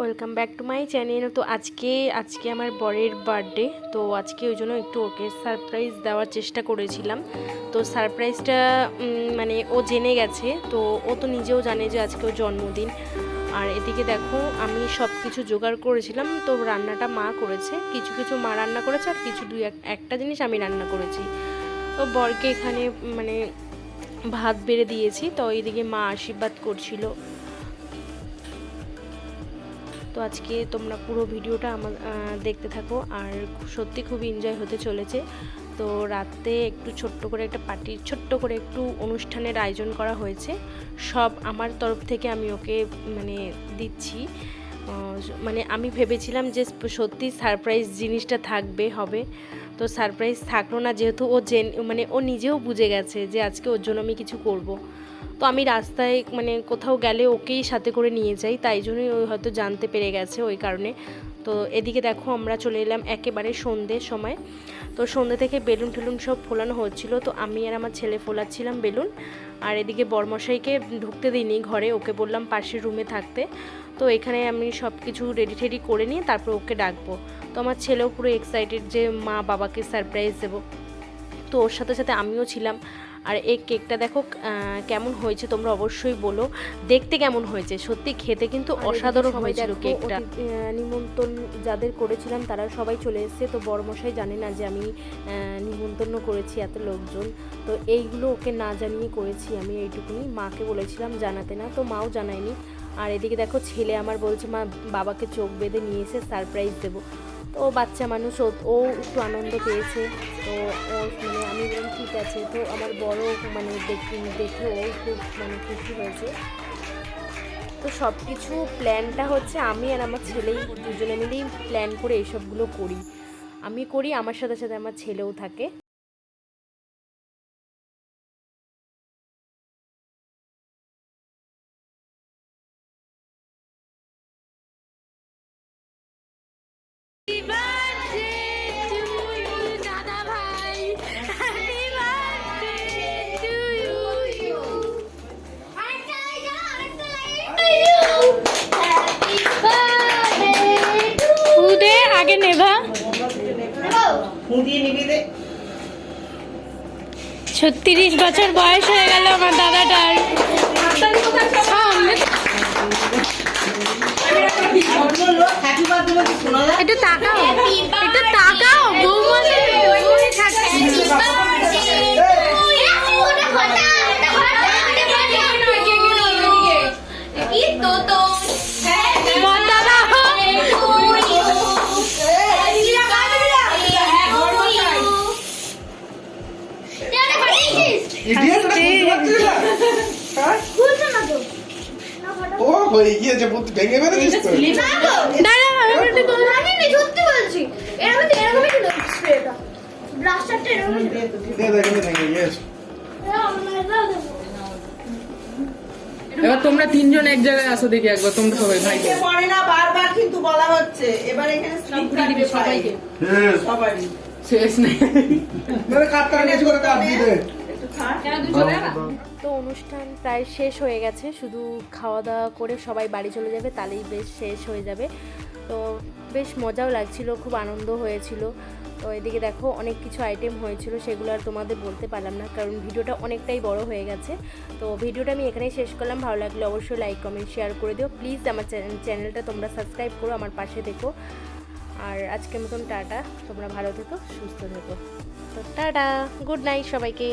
Welcome back to my channel. তো আজকে আমার বরের বার্থডে, তো আজকে ওই জন্য একটু ওকে সারপ্রাইজ দেওয়ার চেষ্টা করেছিলাম। তো সারপ্রাইজটা মানে ও জেনে গেছে, তো ও তো নিজেও জানে যে আজকে ওর জন্মদিন। আর এদিকে দেখো আমি সব কিছু জোগাড় করেছিলাম, তো রান্নাটা মা করেছে, কিছু কিছু মা রান্না করেছে আর কিছু একটা জিনিস আমি রান্না করেছি। তো বরকে এখানে মানে ভাত বেড়ে দিয়েছি, তো এইদিকে মা আশীর্বাদ করছিল। তো আজকে তোমরা পুরো ভিডিওটা আমার দেখতে থাকো, আর সত্যি খুব এনজয় হতে চলেছে। তো রাতে একটু ছোট্ট করে একটা পার্টির ছোট্ট করে একটু অনুষ্ঠানের আয়োজন করা হয়েছে, সব আমার তরফ থেকে আমি ওকে মানে দিচ্ছি। মানে আমি ভেবেছিলাম যে সত্যি সারপ্রাইজ জিনিসটা হবে, তো সারপ্রাইজ থাকলো না, যেহেতু মানে ও নিজেও বুঝে গেছে যে আজকে ওর জন্য আমি কিছু করব। তো আমি রাস্তায় মানে কোথাও গেলে ওকেই সাথে করে নিয়ে যাই, তাই জন্যই ওই হয়তো জানতে পেরে গেছে ওই কারণে। তো এদিকে দেখো আমরা চলে এলাম একেবারে সন্ধ্যের সময়। তো সন্ধ্যে থেকে বেলুন টেলুন সব ফোলানো হচ্ছিলো, তো আমি আর আমার ছেলে ফোলাচ্ছিলাম বেলুন। আর এদিকে বরমশাইকে ঢুকতে দিইনি ঘরে, ওকে বললাম পাশের রুমে থাকতে। তো এখানে আমি সব কিছু রেডি টেডি করে নিয়ে তারপর ওকে ডাকবো। তো আমার ছেলেও পুরো এক্সাইটেড যে মা বাবাকে সারপ্রাইজ দেবো, তো ওর সাথে সাথে আমিও ছিলাম। আর এই কেকটা দেখো কেমন হয়েছে তোমরা অবশ্যই বলো, দেখতে কেমন হয়েছে, সত্যি খেতে কিন্তু অসাধারণ হয়েছিল কেকটা। নিমন্ত্রণ যাদের করেছিলাম তারা সবাই চলে এসেছে, তো বড়মশাই জানে না যে আমি নিমন্ত্রণ করেছি এত লোকজন। তো এইগুলো ওকে না জানিয়ে করেছি আমি, এইটুকুনি মাকে বলেছিলাম জানাতে না, তো মাও জানায়নি। আর এদিকে দেখো ছেলে আমার বলছে মা বাবাকে চোখ বেঁধে নিয়ে এসে সারপ্রাইজ দেবো। তো বাচ্চা মানুষ, ও একটু আনন্দ পেয়েছে। তো ও মানে আমি বললাম ঠিক আছে। তো আমার বড় মানে দেখে ও খুব মানে খুশি হয়েছে। তো সব কিছু প্ল্যানটা হচ্ছে আমি আর আমার ছেলেই দুজনে মিলেই প্ল্যান করে এইসবগুলো করি, আমি করি, আমার সাথে সাথে আমার ছেলেও থাকে। আগে নেভা 36 বছর বয়স হয়ে গেল আমার দাদাটার। একটু তাকাও, একটু তাকাও বৌমা এবার তোমরা তিনজন এক জায়গায় আসো দেখি একবার, তোমরা সবাই ভাই পড়ে না বারবার কিন্তু বলা হচ্ছে, এবার এখানে স্লিপ দিবি সবাইকে, সবারই শেষ নেই মানে কাটটা নিয়ে করে কাট দিবে। তো অনুষ্ঠান প্রায় শেষ হয়ে গেছে, শুধু খাওয়া দাওয়া করে সবাই বাড়ি চলে যাবে, তাহলেই বেশ শেষ হয়ে যাবে। তো বেশ মজাও লাগছিল, খুব আনন্দ হয়েছিল। তো এদিকে দেখো অনেক কিছু আইটেম হয়েছিল, সেগুলো আর তোমাদের বলতে পারলাম না কারণ ভিডিওটা অনেকটাই বড় হয়ে গেছে। তো ভিডিওটা আমি এখানেই শেষ করলাম, ভালো লাগলে অবশ্যই লাইক কমেন্ট শেয়ার করে দিও প্লিজ। আমার চ্যানেলটা তোমরা সাবস্ক্রাইব করো, আমার পাশে দেখো। আর আজকের মতন টাটা, তোমরা ভালো থেকো, সুস্থ থেকো। তো টাটা, গুড নাইট সবাইকে।